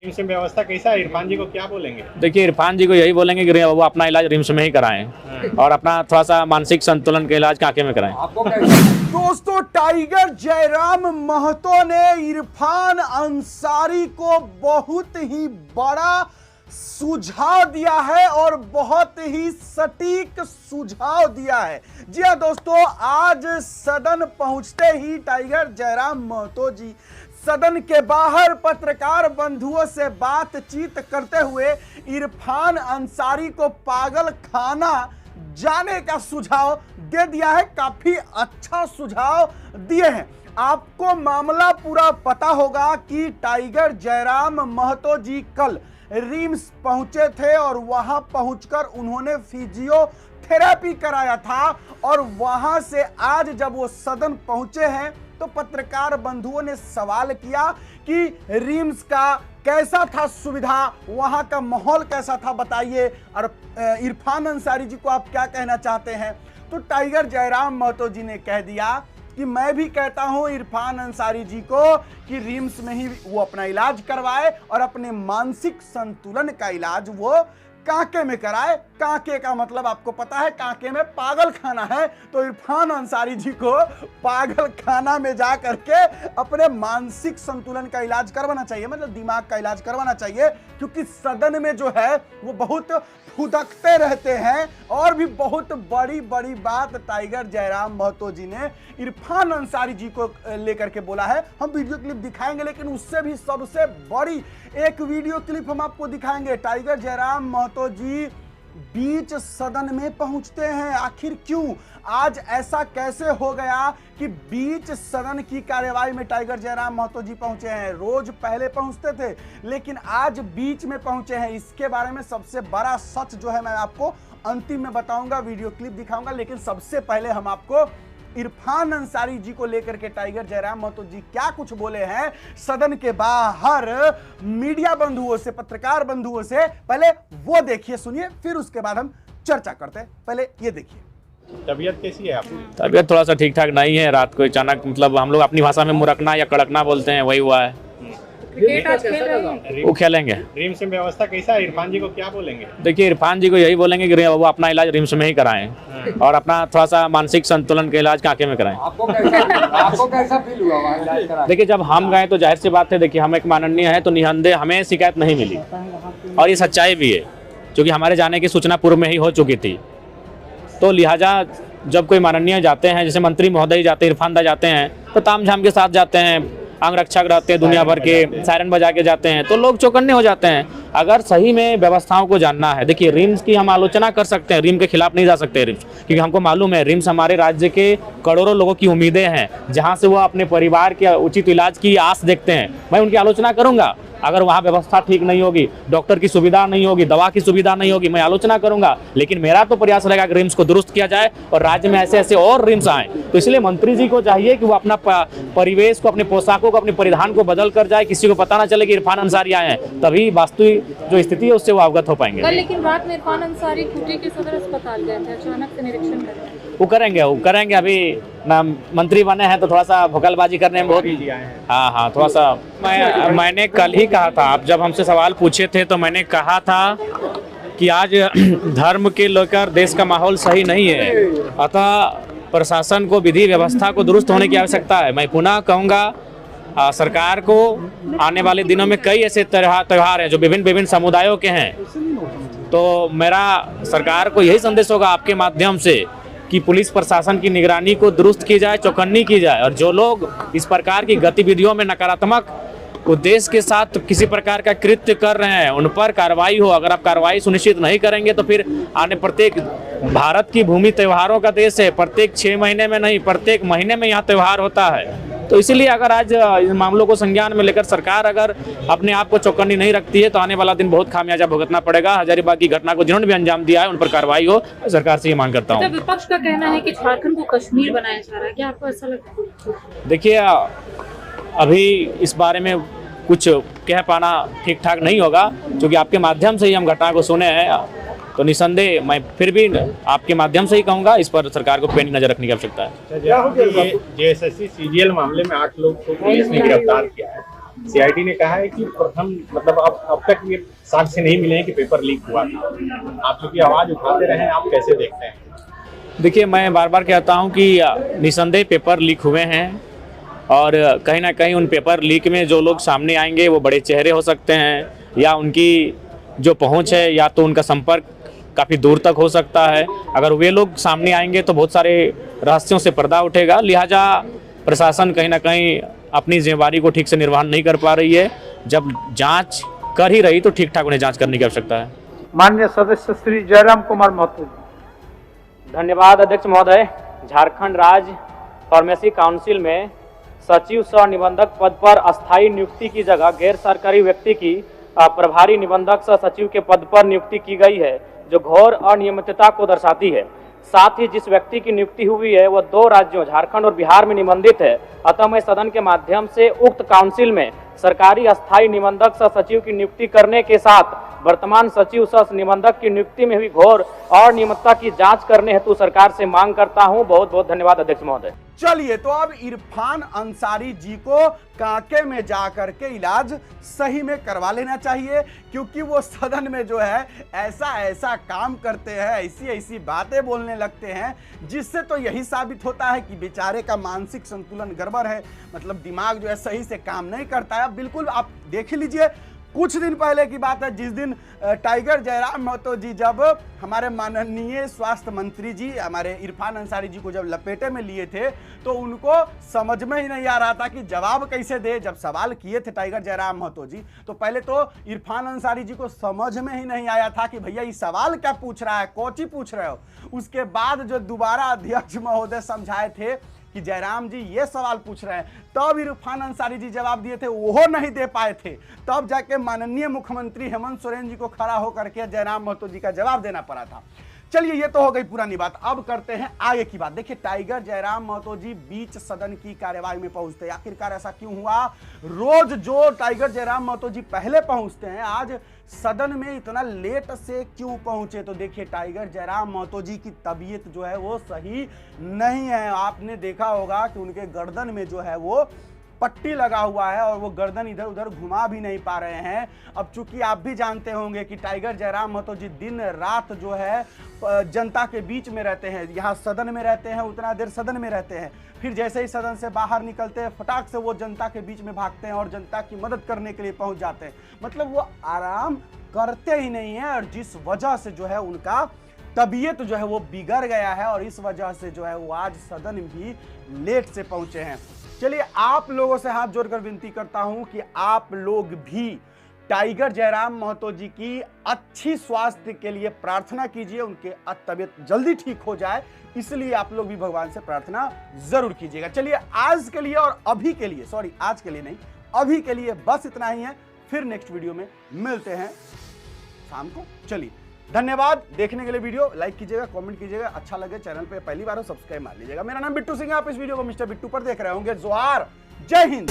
RIMS में व्यवस्था कैसा है? इरफान जी को क्या बोलेंगे? देखिए, इरफान जी को यही बोलेंगे कि वो अपना इलाज रिम्स में ही कराएं और अपना थोड़ा सा मानसिक संतुलन का इलाज कांके में कराएं। दोस्तों, टाइगर जयराम महतो ने इरफान अंसारी को बहुत ही बड़ा सुझाव दिया है और बहुत ही सटीक सुझाव दिया है। जी हाँ दोस्तों, आज सदन पहुंचते ही टाइगर जयराम महतो जी सदन के बाहर पत्रकार बंधुओं से बातचीत करते हुए इरफान अंसारी को पागल खाना जाने का सुझाव दे दिया है। काफी अच्छा सुझाव दिए हैं। आपको मामला पूरा पता होगा कि टाइगर जयराम महतो जी कल रिम्स पहुंचे थे और वहां पहुंचकर उन्होंने फिजियोथेरेपी कराया था और वहां से आज जब वो सदन पहुंचे हैं तो पत्रकार बंधुओं ने सवाल किया कि रिम्स का कैसा था सुविधा, वहां का माहौल कैसा था, बताइए। और इरफान अंसारी जी को आप क्या कहना चाहते हैं? तो टाइगर जयराम महतो जी ने कह दिया कि मैं भी कहता हूं इरफान अंसारी जी को कि रिम्स में ही वो अपना इलाज करवाए और अपने मानसिक संतुलन का इलाज वो कांके में कराए। कांके का मतलब आपको पता है, कांके में पागल खाना है। तो इरफान अंसारी जी को पागल खाना में जा करके अपने मानसिक संतुलन का इलाज करवाना चाहिए, मतलब दिमाग का इलाज करवाना चाहिए, क्योंकि सदन में जो है वो बहुत फुदकते रहते हैं। और भी बहुत बड़ी बड़ी बात टाइगर जयराम महतो जी ने इरफान अंसारी जी को लेकर के बोला है। हम वीडियो क्लिप दिखाएंगे, लेकिन उससे भी सबसे बड़ी एक वीडियो क्लिप हम आपको दिखाएंगे। टाइगर जयराम महतो जी बीच सदन में पहुंचते हैं। आखिर क्यों, आज ऐसा कैसे हो गया कि बीच सदन की कार्यवाही में टाइगर जयराम महतो जी पहुंचे हैं? रोज पहले पहुंचते थे, लेकिन आज बीच में पहुंचे हैं। इसके बारे में सबसे बड़ा सच जो है मैं आपको अंतिम में बताऊंगा, वीडियो क्लिप दिखाऊंगा। लेकिन सबसे पहले हम आपको इरफान अंसारी जी को लेकर के टाइगर जयराम महतो जी क्या कुछ बोले हैं सदन के बाहर मीडिया बंधुओं से, पत्रकार बंधुओं से, पहले वो देखिए, सुनिए, फिर उसके बाद हम चर्चा करते हैं। पहले ये देखिए। तबीयत कैसी है आपकी? तबीयत थोड़ा सा ठीक ठाक नहीं है। रात को अचानक, मतलब हम लोग अपनी भाषा में मुरकना या कड़कना बोलते हैं, वही हुआ है। वो खेलेंगे। रिम्स में व्यवस्था कैसा है? इरफान जी को क्या बोलेंगे? देखिए, इरफान जी को यही बोलेंगे कि वो अपना इलाज रिम्स में ही कराएं और अपना थोड़ा सा मानसिक संतुलन का इलाज कांके में कराएं। आपको कैसा फील हुआ वहाँ इलाज करा? देखिए, जब हम गए तो जाहिर सी बात है, देखिए हम एक माननीय है तो निसंदेह हमें शिकायत नहीं मिली और ये सच्चाई भी है, क्योंकि हमारे जाने की सूचना पूर्व में ही हो चुकी थी। तो लिहाजा जब कोई माननीय जाते हैं, जैसे मंत्री महोदय जाते हैं, इरफान दा जाते हैं, तो तामझाम के साथ जाते हैं, अंगरक्षक रहते हैं दुनिया भर के, सायरन बजा के जाते हैं, तो लोग चौकन्ने हो जाते हैं। अगर सही में व्यवस्थाओं को जानना है, देखिए रिम्स की हम आलोचना कर सकते हैं, रिम्स के खिलाफ नहीं जा सकते रिम्स, क्योंकि हमको मालूम है रिम्स हमारे राज्य के करोड़ों लोगों की उम्मीदें हैं, जहां से वो अपने परिवार के उचित इलाज की आस देखते हैं। मैं उनकी आलोचना करूंगा। अगर वहाँ व्यवस्था ठीक नहीं होगी, डॉक्टर की सुविधा नहीं होगी, दवा की सुविधा नहीं होगी, मैं आलोचना करूंगा। लेकिन मेरा तो प्रयास रहेगा कि रिम्स को दुरुस्त किया जाए और राज्य में ऐसे ऐसे और रिम्स आए। तो इसलिए मंत्री जी को चाहिए कि वो अपना परिवेश को, अपने पोशाकों को, अपने परिधान को बदल कर जाए, किसी को पता ना चले कि इरफान अंसारी आए हैं, तभी वास्तविक जो स्थिति है उससे वो अवगत हो पाएंगे। लेकिन रात में इरफान अंसारी खूंटी के सदर अस्पताल गए थे, अचानक से निरीक्षण करें। वो करेंगे। अभी ना मंत्री बने हैं तो थोड़ा सा भोकलबाजी करने में बहुत, हाँ, थोड़ा सा। मैंने कल ही कहा था, आप जब हमसे सवाल पूछे थे तो मैंने कहा था कि आज धर्म के लेकर देश का माहौल सही नहीं है, अतः प्रशासन को, विधि व्यवस्था को दुरुस्त होने की आवश्यकता है। मैं पुनः कहूँगा, सरकार को आने वाले दिनों में कई ऐसे त्यौहार हैं जो विभिन्न समुदायों के हैं, तो मेरा सरकार को यही संदेश होगा आपके माध्यम से कि पुलिस प्रशासन की निगरानी को दुरुस्त की जाए, चौकन्नी की जाए, और जो लोग इस प्रकार की गतिविधियों में नकारात्मक उद्देश्य के साथ किसी प्रकार का कृत्य कर रहे हैं उन पर कार्रवाई हो। अगर आप कार्रवाई सुनिश्चित नहीं करेंगे तो फिर आने, प्रत्येक, भारत की भूमि त्योहारों का देश है, प्रत्येक 6 महीने में नहीं, प्रत्येक महीने में यहाँ त्यौहार होता है। तो इसीलिए अगर आज इन मामलों को संज्ञान में लेकर सरकार अगर अपने आप को चौकन्नी नहीं रखती है तो आने वाला दिन बहुत खामियाजा भुगतना पड़ेगा। हजारीबाग की घटना को जिन्होंने भी अंजाम दिया है उन पर कार्रवाई हो, सरकार से ये मांग करता हूँ। विपक्ष का कहना है कि झारखंड को कश्मीर बनाया जा रहा है, क्या आपको ऐसा लगता है? देखिए, अभी इस बारे में कुछ कह पाना ठीक ठाक नहीं होगा, क्योंकि आपके माध्यम से ही हम घटना को सुने हैं। तो निसंदेह मैं फिर भी आपके माध्यम से ही कहूँगा, इस पर सरकार को पैनी नजर रखने की आवश्यकता है। JSSC CGL मामले में 8 लोग को पुलिस ने गिरफ्तार किया है, सीआईडी ने कहा है कि प्रथम मतलब अब तक ये साक्ष्य नहीं मिले हैं कि पेपर लीक हुआ था। आप चूंकि आवाज उठाते रहे, आप कैसे देखते हैं? देखिए, मैं बार बार कहता हूं कि निसंदेह पेपर लीक हुए हैं और कहीं ना कहीं उन पेपर लीक में जो लोग सामने आएंगे वो बड़े चेहरे हो सकते हैं, या उनकी जो पहुंच है या तो उनका संपर्क काफ़ी दूर तक हो सकता है। अगर वे लोग सामने आएंगे तो बहुत सारे रहस्यों से पर्दा उठेगा। लिहाजा प्रशासन कहीं ना कहीं अपनी जिम्मेदारी को ठीक से निर्वहन नहीं कर पा रही है। जब जांच कर ही रही तो ठीक ठाक उन्हें जांच करने की आवश्यकता है। माननीय सदस्य श्री जयराम कुमार महतो। धन्यवाद अध्यक्ष महोदय। झारखंड राज्य फार्मेसी काउंसिल में सचिव सह निबंधक पद पर अस्थायी नियुक्ति की जगह गैर सरकारी व्यक्ति की प्रभारी निबंधक सह सचिव के पद पर नियुक्ति की गई है, जो घोर अनियमितता को दर्शाती है। साथ ही जिस व्यक्ति की नियुक्ति हुई है वह 2 राज्यों झारखंड और बिहार में निबंधित है। अतः मैं सदन के माध्यम से उक्त काउंसिल में सरकारी अस्थायी निबंधक सह सचिव की नियुक्ति करने के साथ वर्तमान सचिव सह निबंधक की नियुक्ति में हुई घोर अनियमितता की जांच करने हेतु सरकार से मांग करता हूं। बहुत बहुत धन्यवाद अध्यक्ष महोदय। चलिए, तो अब इरफान अंसारी जी को कांके में जा करके इलाज सही में करवा लेना चाहिए, क्योंकि वो सदन में जो है ऐसा काम करते हैं, ऐसी बातें बोलने लगते हैं, जिससे तो यही साबित होता है कि बेचारे का मानसिक संतुलन गड़बड़ है, मतलब दिमाग जो है सही से काम नहीं करता है। अब बिल्कुल आप देख लीजिए, कुछ दिन पहले की बात है, जिस दिन टाइगर जयराम महतो जी जब हमारे माननीय स्वास्थ्य मंत्री जी हमारे इरफान अंसारी जी को जब लपेटे में लिए थे, तो उनको समझ में ही नहीं आ रहा था कि जवाब कैसे दे। जब सवाल किए थे टाइगर जयराम महतो जी, तो पहले तो इरफान अंसारी जी को समझ में ही नहीं आया था कि भैया ये सवाल क्या पूछ रहा है, कोची पूछ रहे हो। उसके बाद जो दोबारा अध्यक्ष महोदय समझाए थे कि जयराम जी ये सवाल पूछ रहे हैं, तब इरफान अंसारी जी जवाब दिए थे, वो नहीं दे पाए थे। तब जाके माननीय मुख्यमंत्री हेमंत सोरेन जी को खड़ा होकर के जयराम महतो जी का जवाब देना पड़ा था। चलिए, ये तो हो गई पुरानी बात। अब करते हैं आगे की बात। देखिए, टाइगर जयराम महतो जी बीच सदन की कार्यवाही में पहुंचते हैं। आखिरकार ऐसा क्यों हुआ? रोज जो टाइगर जयराम महतो जी पहले पहुंचते हैं, आज सदन में इतना लेट से क्यों पहुंचे? तो देखिए, टाइगर जयराम महतो जी की तबीयत जो है वो सही नहीं है। आपने देखा होगा कि उनके गर्दन में जो है वो पट्टी लगा हुआ है और वो गर्दन इधर उधर घुमा भी नहीं पा रहे हैं। अब चूंकि आप भी जानते होंगे कि टाइगर जयराम महतो जी दिन रात जो है जनता के बीच में रहते हैं, यहाँ सदन में रहते हैं, उतना देर सदन में रहते हैं, फिर जैसे ही सदन से बाहर निकलते हैं फटाक से वो जनता के बीच में भागते हैं और जनता की मदद करने के लिए पहुंच जाते हैं। मतलब वो आराम करते ही नहीं है, और जिस वजह से जो है उनका तबीयत जो है वो बिगड़ गया है, और इस वजह से जो है वो आज सदन भी लेट से पहुंचे हैं। चलिए, आप लोगों से हाथ जोड़कर विनती करता हूं कि आप लोग भी टाइगर जयराम महतो जी की अच्छी स्वास्थ्य के लिए प्रार्थना कीजिए, उनके तबीयत जल्दी ठीक हो जाए, इसलिए आप लोग भी भगवान से प्रार्थना जरूर कीजिएगा। चलिए, आज के लिए और अभी के लिए, सॉरी आज के लिए नहीं, अभी के लिए बस इतना ही है। फिर नेक्स्ट वीडियो में मिलते हैं शाम को। चलिए, धन्यवाद देखने के लिए। वीडियो लाइक कीजिएगा, कमेंट कीजिएगा, अच्छा लगे चैनल पे पहली बार हो सब्सक्राइब मार लीजिएगा। मेरा नाम बिट्टू सिंह है, आप इस वीडियो को मिस्टर बिट्टू पर देख रहे होंगे। जोहार, जय हिंद।